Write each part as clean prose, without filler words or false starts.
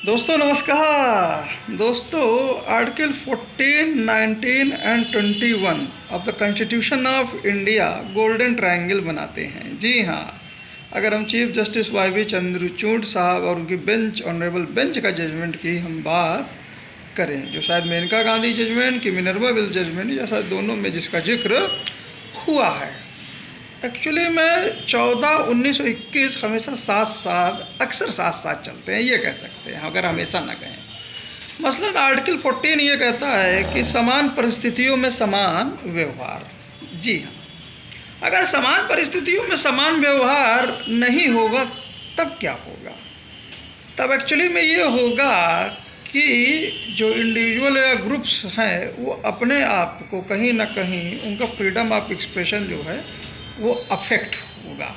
दोस्तों नमस्कार। दोस्तों article 14, 19 and 21 of the constitution of India golden triangle बनाते हैं। जी हाँ, अगर हम चीफ जस्टिस वाई चंद्रचूड़ साहब और उनकी बेंच ऑनरेबल बेंच का जजमेंट की हम बात करें, जो शायद मेनका गांधी जजमेंट की मिनर्वा बिल जजमेंट या शायद दोनों में जिसका जिक्र हुआ है। एक्चुअली में 14, 19 और 21 हमेशा साथ साथ अक्सर साथ साथ चलते हैं, ये कह सकते हैं, अगर हमेशा ना कहें। मसलन आर्टिकल 14 ये कहता है कि समान परिस्थितियों में समान व्यवहार। जी हाँ, अगर समान परिस्थितियों में समान व्यवहार नहीं होगा तब क्या होगा? तब एक्चुअली में ये होगा कि जो इंडिविजुअल या ग्रुप्स हैं वो अपने आप को कहीं ना कहीं उनका फ्रीडम ऑफ एक्सप्रेशन जो है वो अफेक्ट होगा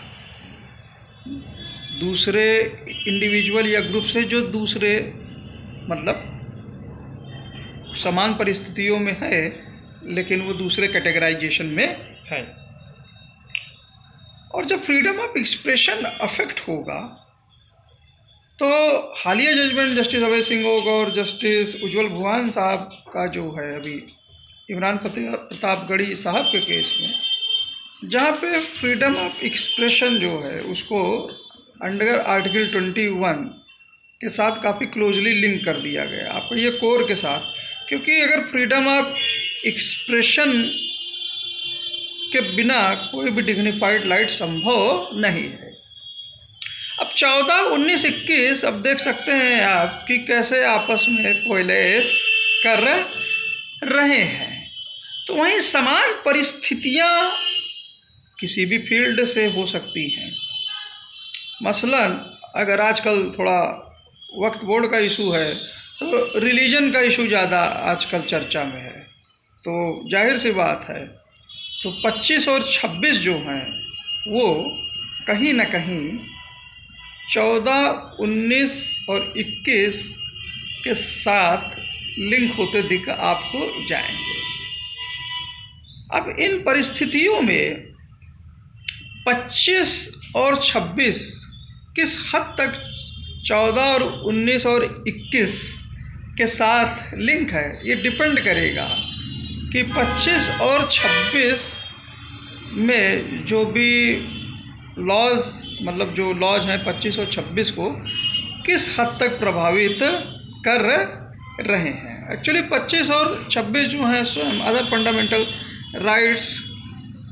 दूसरे इंडिविजुअल या ग्रुप से, जो दूसरे मतलब समान परिस्थितियों में है लेकिन वो दूसरे कैटेगराइजेशन में है। और जब फ्रीडम ऑफ एक्सप्रेशन अफेक्ट होगा तो हालिया जजमेंट जस्टिस अभय सिंह और जस्टिस उज्जवल भुवन साहब का जो है अभी इमरान प्रतापगढ़ी साहब के केस में, जहाँ पे फ्रीडम ऑफ एक्सप्रेशन जो है उसको अंडर आर्टिकल 21 के साथ काफ़ी क्लोजली लिंक कर दिया गया आपको ये कोर के साथ, क्योंकि अगर फ्रीडम ऑफ एक्सप्रेशन के बिना कोई भी डिग्निफाइड लाइफ संभव नहीं है। अब 14, 19, 21 अब देख सकते हैं आप कि कैसे आपस में कोलेस कर रहे हैं। तो वहीं समान परिस्थितियाँ किसी भी फील्ड से हो सकती हैं। मसलन अगर आजकल थोड़ा वक्त बोर्ड का इशू है तो रिलीजन का इशू ज़्यादा आजकल चर्चा में है, तो जाहिर सी बात है तो 25 और 26 जो हैं वो कहीं ना कहीं 14, 19 और 21 के साथ लिंक होते दिख आपको जाएंगे। अब इन परिस्थितियों में 25 और 26 किस हद तक 14 और 19 और 21 के साथ लिंक है, ये डिपेंड करेगा कि 25 और 26 में जो भी लॉज मतलब जो लॉज हैं 25 और 26 को किस हद तक प्रभावित कर रहे हैं। एक्चुअली 25 और 26 जो हैं स्वयं अदर फंडामेंटल राइट्स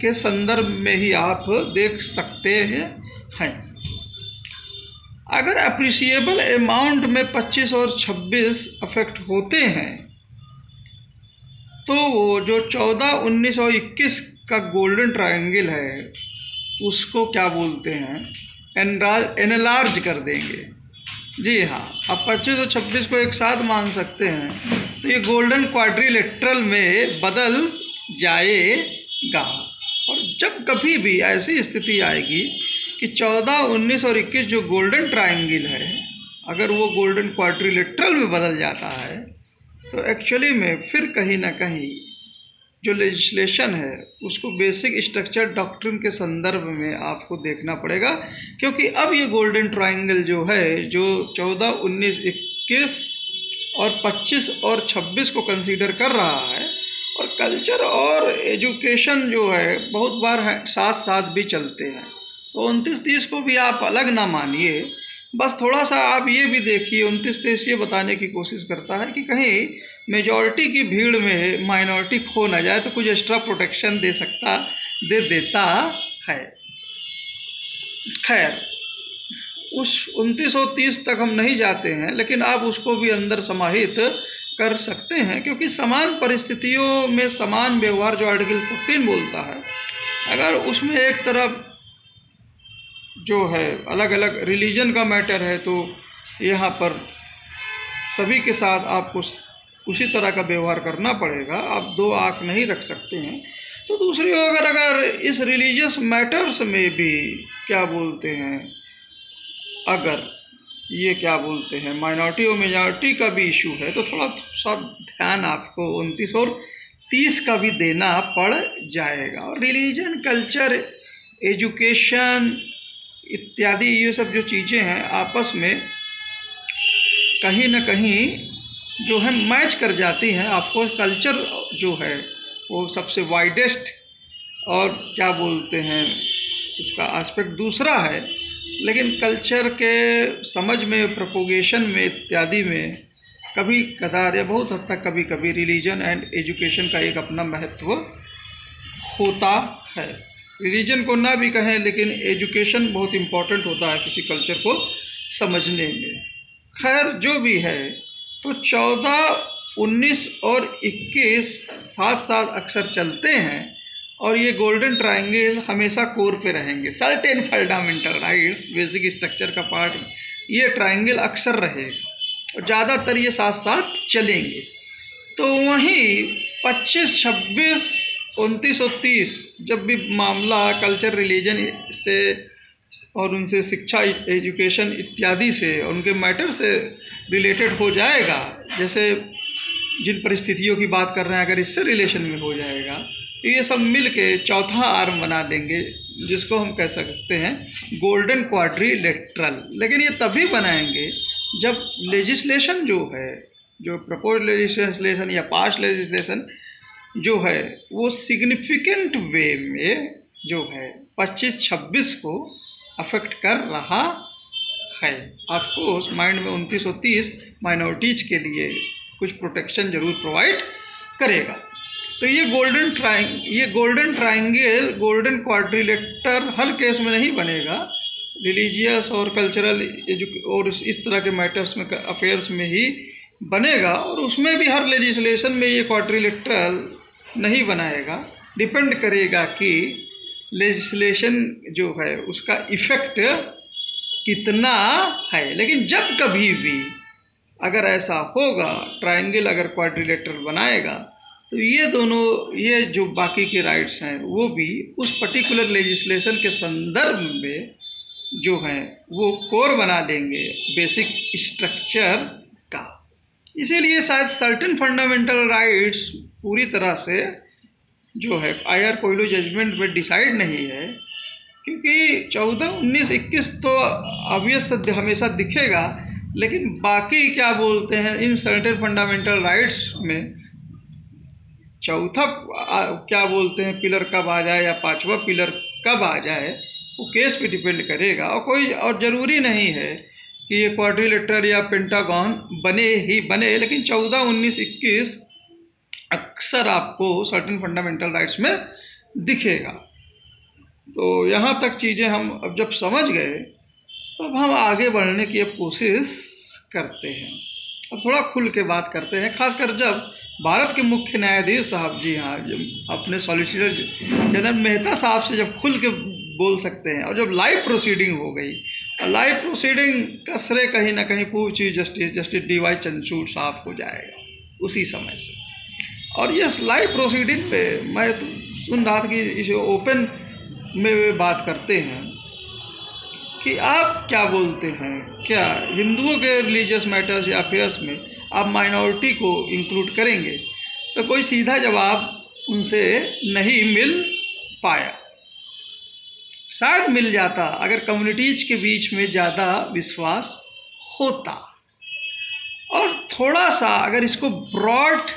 के संदर्भ में ही आप देख सकते हैं। अगर अप्रिशिएबल अमाउंट में 25 और 26 अफेक्ट होते हैं तो वो जो 14, 19 और 21 का गोल्डन ट्रायंगल है उसको क्या बोलते हैं, एनलार्ज कर देंगे। जी हाँ, आप 25 और 26 को एक साथ मान सकते हैं तो ये गोल्डन क्वाड्रिलेटरल में बदल जाएगा। और जब कभी भी ऐसी स्थिति आएगी कि 14, 19 और 21 जो गोल्डन ट्रायंगल है अगर वो गोल्डन क्वाड्रिलेटरल में बदल जाता है तो एक्चुअली में फिर कहीं ना कहीं जो लेजिस्लेशन है उसको बेसिक स्ट्रक्चर डॉक्ट्रिन के संदर्भ में आपको देखना पड़ेगा, क्योंकि अब ये गोल्डन ट्रायंगल जो है जो 14, 19, 21 और 25 और 26 को कंसीडर कर रहा है, और कल्चर और एजुकेशन जो है बहुत बार साथ साथ भी चलते हैं, तो 29, 30 को भी आप अलग ना मानिए। बस थोड़ा सा आप ये भी देखिए 29, 30 ये बताने की कोशिश करता है कि कहीं मेजॉरिटी की भीड़ में माइनॉरिटी खो ना जाए तो कुछ एक्स्ट्रा प्रोटेक्शन दे देता है। खैर उस 29 और 30 तक हम नहीं जाते हैं, लेकिन आप उसको भी अंदर समाहित कर सकते हैं, क्योंकि समान परिस्थितियों में समान व्यवहार जो आर्टिकल 14 बोलता है, अगर उसमें एक तरफ जो है अलग अलग रिलीजन का मैटर है तो यहाँ पर सभी के साथ आपको उसी तरह का व्यवहार करना पड़ेगा, आप दो आँख नहीं रख सकते हैं। तो दूसरी ओर अगर इस रिलीजियस मैटर्स में भी क्या बोलते हैं, अगर ये क्या बोलते हैं माइनॉरिटी और मेजॉरिटी का भी इशू है तो थोड़ा सा ध्यान आपको 29 और 30 का भी देना पड़ जाएगा। और रिलीजन, कल्चर, एजुकेशन इत्यादि ये सब जो चीज़ें हैं आपस में कहीं ना कहीं जो है मैच कर जाती हैं। आपको कल्चर जो है वो सबसे वाइडेस्ट और क्या बोलते हैं उसका एस्पेक्ट दूसरा है, लेकिन कल्चर के समझ में, प्रोपोगेशन में इत्यादि में कभी कदार या बहुत हद तक कभी कभी रिलीजन एंड एजुकेशन का एक अपना महत्व होता है। रिलीजन को ना भी कहें, लेकिन एजुकेशन बहुत इम्पोर्टेंट होता है किसी कल्चर को समझने में। खैर जो भी है, तो 14, 19 और 21 साथ साथ अक्सर चलते हैं और ये गोल्डन ट्रायंगल हमेशा कोर पे रहेंगे। Certain fundamental rights, basic structure का पार्ट ये ट्रायंगल अक्सर रहेगा और ज़्यादातर ये साथ साथ चलेंगे। तो वहीं 25, 26, 29 और 30 जब भी मामला कल्चर, रिलीजन से और उनसे शिक्षा, एजुकेशन इत्यादि से, उनके मैटर से रिलेटेड हो जाएगा, जैसे जिन परिस्थितियों की बात कर रहे हैं, अगर इससे रिलेशन में हो जाएगा तो ये सब मिल के चौथा आर्म बना देंगे, जिसको हम कह सकते हैं गोल्डन क्वाड्रिलेटरल। लेकिन ये तभी बनाएंगे जब लेजिस्लेशन जो है, जो प्रपोज लेजिस्लेशन या पास लेजिस्लेशन जो है, वो सिग्निफिकेंट वे में जो है 25-26 को अफेक्ट कर रहा है। ऑफकोर्स माइंड में 29 और 30 माइनॉरिटीज के लिए कुछ प्रोटेक्शन जरूर प्रोवाइड करेगा। तो ये गोल्डन ट्रायंगल, गोल्डन क्वाड्रिलेटर हर केस में नहीं बनेगा, रिलीजियस और कल्चरल और इस तरह के मैटर्स में, अफेयर्स में ही बनेगा। और उसमें भी हर लेजिस्लेशन में ये क्वाड्रिलेटरल नहीं बनाएगा। डिपेंड करेगा कि लेजिस्लेशन जो है उसका इफेक्ट कितना है। लेकिन जब कभी भी अगर ऐसा होगा, ट्रायंगल अगर क्वाड्रिलेटरल बनाएगा, तो ये दोनों, ये जो बाकी के राइट्स हैं वो भी उस पर्टिकुलर लेजिस्लेशन के संदर्भ में जो हैं वो कोर बना देंगे बेसिक स्ट्रक्चर का। इसीलिए शायद सर्टेन फंडामेंटल राइट्स पूरी तरह से जो है आईआर कोयलो जजमेंट में डिसाइड नहीं है, क्योंकि 14, 19, 21 तो ऑब्वियस हमेशा दिखेगा, लेकिन बाकी क्या बोलते हैं इन सर्टेन फंडामेंटल राइट्स में चौथा क्या बोलते हैं पिलर कब आ जाए या पांचवा पिलर कब आ जाए, वो केस पे डिपेंड करेगा। और ज़रूरी नहीं है कि ये क्वाड्रिलेटरल या पेंटागन बने, लेकिन 14, 19, 21 अक्सर आपको सर्टेन फंडामेंटल राइट्स में दिखेगा। तो यहाँ तक चीज़ें हम अब जब समझ गए, तो अब हम आगे बढ़ने की अब कोशिश करते हैं। अब थोड़ा खुल के बात करते हैं, खासकर जब भारत के मुख्य न्यायाधीश साहब जी हाँ जब अपने सॉलिसिटर जनरल मेहता साहब से जब खुल के बोल सकते हैं, और जब लाइव प्रोसीडिंग हो गई, और लाइव प्रोसीडिंग का श्रेय कहीं ना कहीं पूर्व चीफ जस्टिस डी.वाई. चंद्रचूड़ साहब को जाएगा उसी समय से। और ये लाइव प्रोसीडिंग पे मैं तो सुन रहा था कि इसे ओपन में वे बात करते हैं कि आप क्या बोलते हैं, क्या हिंदुओं के रिलीजियस मैटर्स या अफेयर्स में आप माइनॉरिटी को इंक्लूड करेंगे? तो कोई सीधा जवाब उनसे नहीं मिल पाया। शायद मिल जाता अगर कम्युनिटीज के बीच में ज़्यादा विश्वास होता, और थोड़ा सा अगर इसको ब्रॉड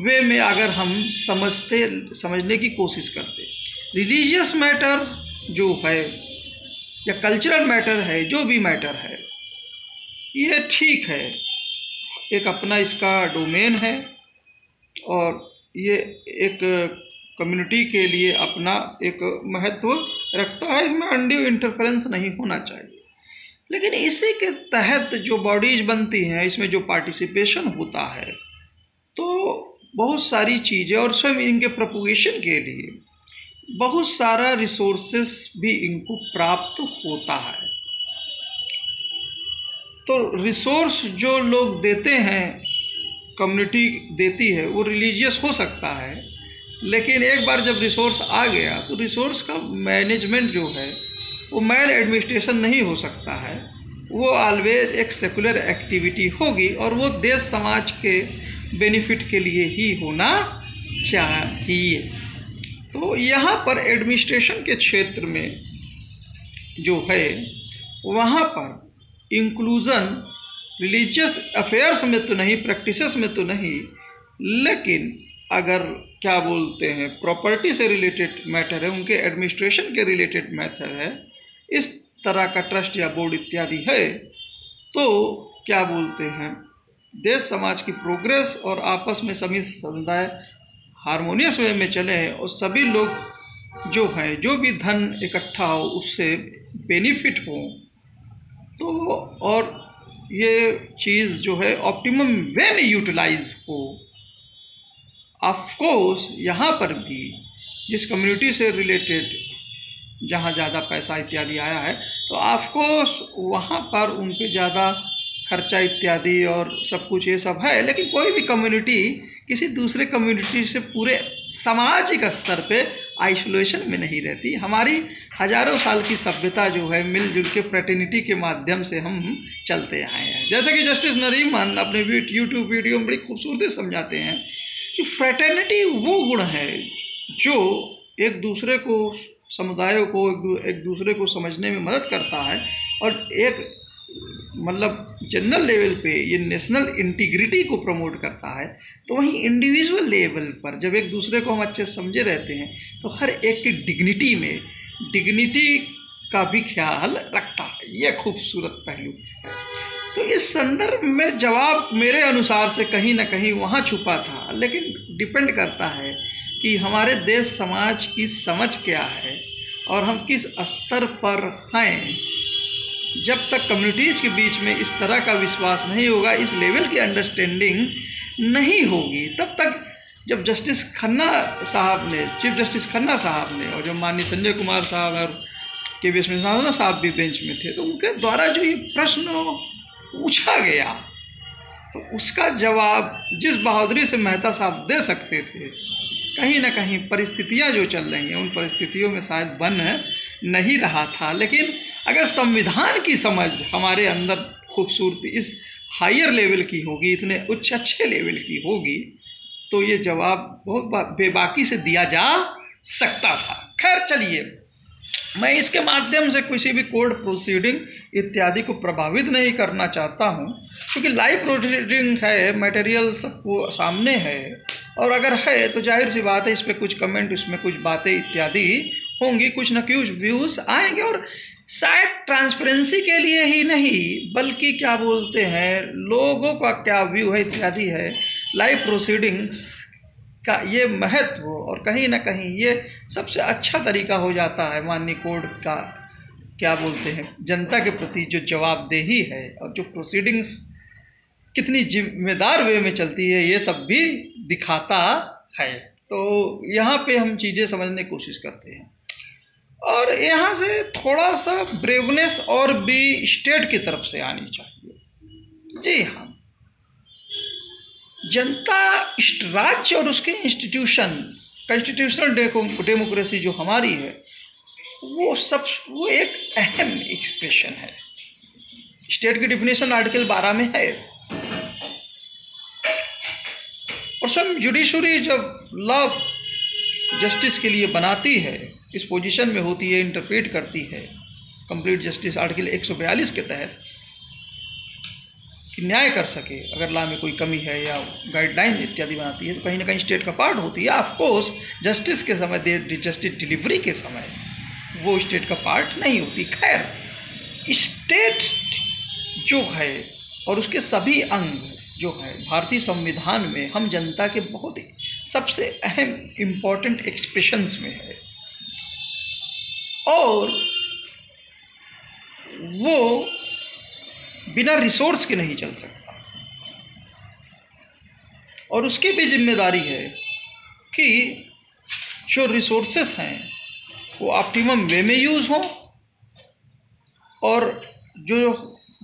वे में अगर हम समझने की कोशिश करते। रिलीजियस मैटर जो है या कल्चरल मैटर है, जो भी मैटर है, ये ठीक है, एक अपना इसका डोमेन है और ये एक कम्युनिटी के लिए अपना एक महत्व रखता है, इसमें अनड्यू इंटरफेरेंस नहीं होना चाहिए। लेकिन इसी के तहत जो बॉडीज बनती हैं, इसमें जो पार्टिसिपेशन होता है, तो बहुत सारी चीज़ें और स्वयं इनके प्रोपोगेशन के लिए बहुत सारा रिसोर्सेस भी इनको प्राप्त होता है। तो रिसोर्स जो लोग देते हैं, कम्युनिटी देती है, वो रिलीजियस हो सकता है, लेकिन एक बार जब रिसोर्स आ गया तो रिसोर्स का मैनेजमेंट जो है वो मैल एडमिनिस्ट्रेशन नहीं हो सकता है, वो ऑलवेज एक सेकुलर एक्टिविटी होगी और वो देश समाज के बेनिफिट के लिए ही होना चाहिए। तो यहाँ पर एडमिनिस्ट्रेशन के क्षेत्र में जो है वहाँ पर इंक्लूज़न रिलीजियस अफेयर्स में तो नहीं, प्रैक्टिसेस में तो नहीं, लेकिन अगर क्या बोलते हैं प्रॉपर्टी से रिलेटेड मैटर है, उनके एडमिनिस्ट्रेशन के रिलेटेड मैटर है, इस तरह का ट्रस्ट या बोर्ड इत्यादि है, तो क्या बोलते हैं देश समाज की प्रोग्रेस और आपस में सभी समुदाय हारमोनियस वे में चले और सभी लोग जो हैं, जो भी धन इकट्ठा हो उससे बेनिफिट हो, तो और ये चीज़ जो है ऑप्टिमम वे में यूटिलाइज हो। ऑफ कोर्स यहाँ पर भी जिस कम्युनिटी से रिलेटेड जहाँ ज़्यादा पैसा इत्यादि आया है, तो ऑफ कोर्स वहाँ पर उन पे ज़्यादा खर्चा इत्यादि और सब कुछ ये सब है, लेकिन कोई भी कम्युनिटी किसी दूसरे कम्युनिटी से पूरे सामाजिक स्तर पे आइसोलेशन में नहीं रहती। हमारी हजारों साल की सभ्यता जो है मिलजुल के फ्रेटर्निटी के माध्यम से हम चलते आए हैं। जैसे कि जस्टिस नरीमन अपने यूट्यूब वीडियो में बड़ी खूबसूरती से समझाते हैं कि फ्रेटर्निटी वो गुण है जो एक दूसरे को, समुदायों को एक दूसरे को समझने में मदद करता है, और एक मतलब जनरल लेवल पे ये नेशनल इंटीग्रिटी को प्रमोट करता है। तो वहीं इंडिविजुअल लेवल पर जब एक दूसरे को हम अच्छे से समझे रहते हैं तो हर एक की डिग्निटी का भी ख्याल रखता है। ये खूबसूरत पहलू है। तो इस संदर्भ में जवाब मेरे अनुसार से कहीं ना कहीं वहाँ छुपा था, लेकिन डिपेंड करता है कि हमारे देश समाज की समझ क्या है और हम किस स्तर पर हैं। जब तक कम्युनिटीज़ के बीच में इस तरह का विश्वास नहीं होगा, इस लेवल की अंडरस्टैंडिंग नहीं होगी, तब तक जब जस्टिस खन्ना साहब ने, चीफ जस्टिस खन्ना साहब ने, और जो माननीय संजय कुमार साहब और के विश्वनाथ साहब भी बेंच में थे, तो उनके द्वारा जो ये प्रश्न पूछा गया तो उसका जवाब जिस बहादुरी से मेहता साहब दे सकते थे, कहीं ना कहीं परिस्थितियां जो चल रही हैं उन परिस्थितियों में शायद बन नहीं रहा था। लेकिन अगर संविधान की समझ हमारे अंदर खूबसूरती इस हायर लेवल की होगी, इतने उच्च अच्छे लेवल की होगी, तो ये जवाब बहुत बेबाकी से दिया जा सकता था। खैर चलिए, मैं इसके माध्यम से किसी भी कोर्ट प्रोसीडिंग इत्यादि को प्रभावित नहीं करना चाहता हूँ, क्योंकि लाइव प्रोसीडिंग है, मटेरियल सबको सामने है, और अगर है तो जाहिर सी बात है इस पर कुछ कमेंट, इसमें कुछ बातें इत्यादि होंगी, कुछ न कुछ व्यूज़ आएंगे, और शायद ट्रांसपेरेंसी के लिए ही नहीं बल्कि क्या बोलते हैं लोगों का क्या व्यू है इत्यादि है लाइव प्रोसीडिंग्स का ये महत्व, और कहीं ना कहीं ये सबसे अच्छा तरीका हो जाता है माननीय कोर्ट का क्या बोलते हैं जनता के प्रति जो जवाबदेही है, और जो प्रोसीडिंग्स कितनी जिम्मेदार वे में चलती है ये सब भी दिखाता है। तो यहाँ पे हम चीज़ें समझने की कोशिश करते हैं, और यहाँ से थोड़ा सा ब्रेवनेस और भी स्टेट की तरफ से आनी चाहिए। जी हाँ, जनता राज्य और उसके इंस्टीट्यूशन, कॉन्स्टिट्यूशनल डेमोक्रेसी जो हमारी है वो एक अहम एक्सप्रेशन है। स्टेट की डिफिनेशन आर्टिकल 12 में है, और स्वयं जुडिशरी जब लॉ जस्टिस के लिए बनाती है, इस पोजीशन में होती है, इंटरप्रेट करती है कंप्लीट जस्टिस आर्टिकल 142 के तहत कि न्याय कर सके, अगर लॉ में कोई कमी है या गाइडलाइन इत्यादि बनाती है तो कहीं ना कहीं स्टेट का पार्ट होती है। ऑफ कोर्स जस्टिस के समय, जस्टिस डिलीवरी के समय वो स्टेट का पार्ट नहीं होती। खैर, स्टेट जो है और उसके सभी अंग जो है भारतीय संविधान में हम जनता के बहुत सबसे अहम इम्पॉर्टेंट एक्सप्रेशंस में है, और वो बिना रिसोर्स के नहीं चल सकता, और उसकी भी जिम्मेदारी है कि जो रिसोर्सेस हैं वो ऑप्टिमम वे में यूज़ हों, और जो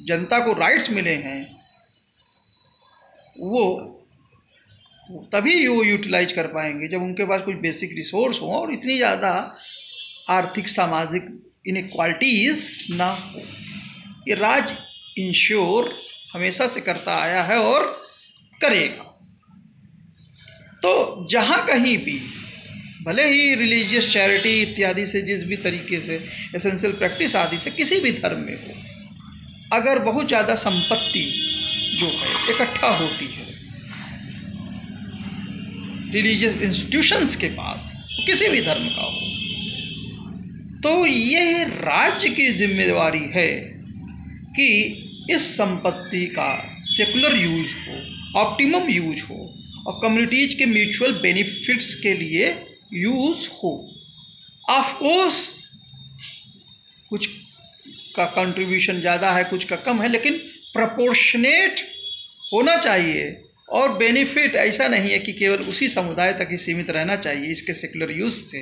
जनता को राइट्स मिले हैं वो तभी वो यूटिलाइज कर पाएंगे जब उनके पास कुछ बेसिक रिसोर्स हों और इतनी ज़्यादा आर्थिक सामाजिक इनइक्वालिटीज़ ना हो। ये राज इंश्योर हमेशा से करता आया है और करेगा। तो जहाँ कहीं भी भले ही रिलीजियस चैरिटी इत्यादि से, जिस भी तरीके से एसेंशियल प्रैक्टिस आदि से किसी भी धर्म में हो, अगर बहुत ज़्यादा संपत्ति जो है इकट्ठा होती है रिलीजियस इंस्टीट्यूशंस के पास, किसी भी धर्म का हो, तो यह राज्य की जिम्मेदारी है कि इस संपत्ति का सेकुलर यूज हो, ऑप्टिमम यूज हो और कम्युनिटीज के म्यूचुअल बेनिफिट्स के लिए यूज हो। ऑफ कोर्स कुछ का कंट्रीब्यूशन ज़्यादा है, कुछ का कम है, लेकिन प्रोपोर्शनेट होना चाहिए। और बेनिफिट ऐसा नहीं है कि केवल उसी समुदाय तक ही सीमित रहना चाहिए, इसके सेकुलर यूज से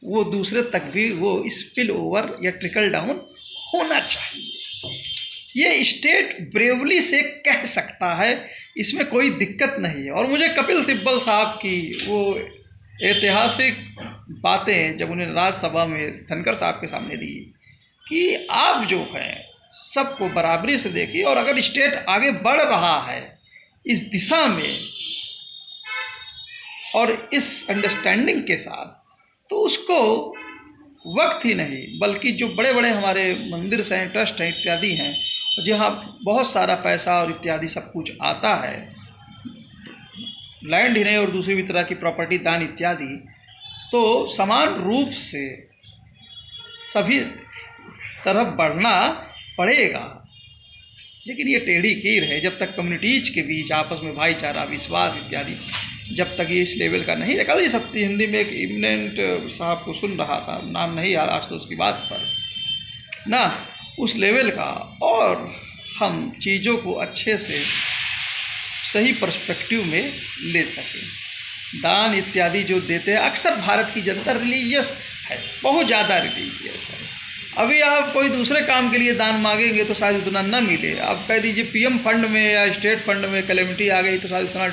वो दूसरे तक भी वो स्पिल ओवर या ट्रिकल डाउन होना चाहिए। ये स्टेट ब्रेवली से कह सकता है, इसमें कोई दिक्कत नहीं है। और मुझे कपिल सिब्बल साहब की वो ऐतिहासिक बातें जब उन्हें राज्यसभा में धनखड़ साहब के सामने दी कि आप जो हैं सबको बराबरी से देखिए, और अगर स्टेट आगे बढ़ रहा है इस दिशा में और इस अंडरस्टैंडिंग के साथ, तो उसको वक्त ही नहीं बल्कि जो बड़े बड़े हमारे मंदिर हैं, ट्रस्ट हैं इत्यादि हैं, जहाँ बहुत सारा पैसा और इत्यादि सब कुछ आता है, लैंड ही नहीं और दूसरी भी तरह की प्रॉपर्टी दान इत्यादि, तो समान रूप से सभी तरफ बढ़ना पड़ेगा। लेकिन ये टेढ़ी कीर है, जब तक कम्युनिटीज के बीच आपस में भाईचारा, विश्वास इत्यादि जब तक ये इस लेवल का नहीं। कल ये सत्य हिंदी में एक इमिनेंट साहब को सुन रहा था, नाम नहीं याद आज तो उसकी बात पर ना, उस लेवल का, और हम चीज़ों को अच्छे से सही पर्सपेक्टिव में ले सकें। दान इत्यादि जो देते हैं, अक्सर भारत की जनता रिलीजियस है, बहुत ज़्यादा रिलीजियस है। अभी आप कोई दूसरे काम के लिए दान मांगेंगे तो शायद उतना ना मिले। आप कह दीजिए पीएम फंड में या स्टेट फंड में कैलेमिटी आ गई तो शायद उतना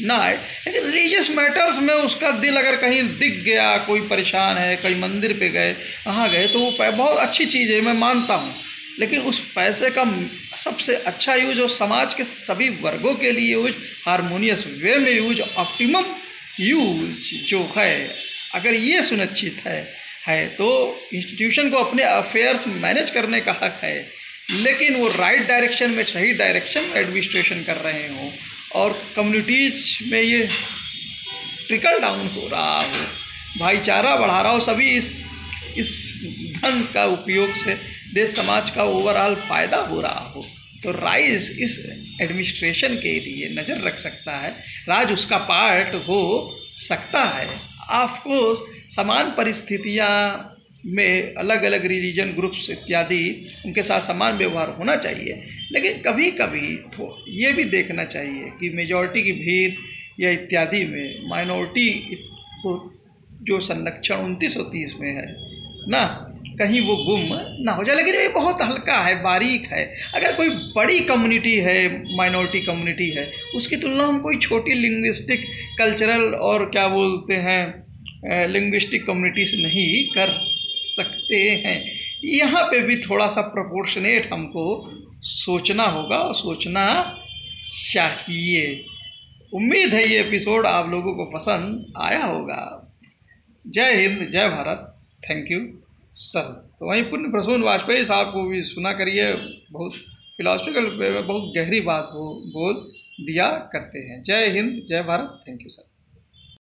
ना आए, लेकिन रिलीजियस मैटर्स में उसका दिल अगर कहीं दिख गया, कोई परेशान है, कहीं मंदिर पे गए, कहाँ गए, तो वो बहुत अच्छी चीज़ है, मैं मानता हूँ। लेकिन उस पैसे का सबसे अच्छा यूज और समाज के सभी वर्गों के लिए यूज, हारमोनियस वे में यूज, ऑप्टिमम यूज जो है, अगर ये सुनिश्चित है तो इंस्टीट्यूशन को अपने अफेयर्स मैनेज करने का हक है, लेकिन वो राइट डायरेक्शन में, सही डायरेक्शन में एडमिनिस्ट्रेशन कर रहे हों और कम्युनिटीज़ में ये ट्रिकल डाउन हो रहा हो, भाईचारा बढ़ा रहा हो, सभी इस धन का उपयोग से देश समाज का ओवरऑल फ़ायदा हो रहा हो, तो राइज इस एडमिनिस्ट्रेशन के लिए नज़र रख सकता है, राज उसका पार्ट हो सकता है। ऑफ कोर्स समान परिस्थितियाँ में अलग अलग रिलीजन ग्रुप्स इत्यादि उनके साथ समान व्यवहार होना चाहिए, लेकिन कभी कभी तो ये भी देखना चाहिए कि मेजॉरिटी की भीड़ या इत्यादि में माइनॉरिटी को जो संरक्षण 2930 में है ना, कहीं वो गुम ना हो जाए। लेकिन ये बहुत हल्का है, बारीक है। अगर कोई बड़ी कम्युनिटी है, माइनॉरिटी कम्युनिटी है, उसकी तुलना हम कोई छोटी लिंग्विस्टिक, कल्चरल और क्या बोलते हैं लिंग्विस्टिक कम्युनिटी से नहीं कर सकते हैं। यहाँ पे भी थोड़ा सा प्रोपोर्शनेट हमको सोचना होगा और सोचना चाहिए। उम्मीद है ये एपिसोड आप लोगों को पसंद आया होगा। जय हिंद, जय भारत, थैंक यू सर। तो वहीं पुण्य प्रसून वाजपेयी साहब को भी सुना करिए, बहुत फिलोसफिकल वे में बहुत गहरी बात वो बोल दिया करते हैं। जय हिंद, जय भारत, थैंक यू सर।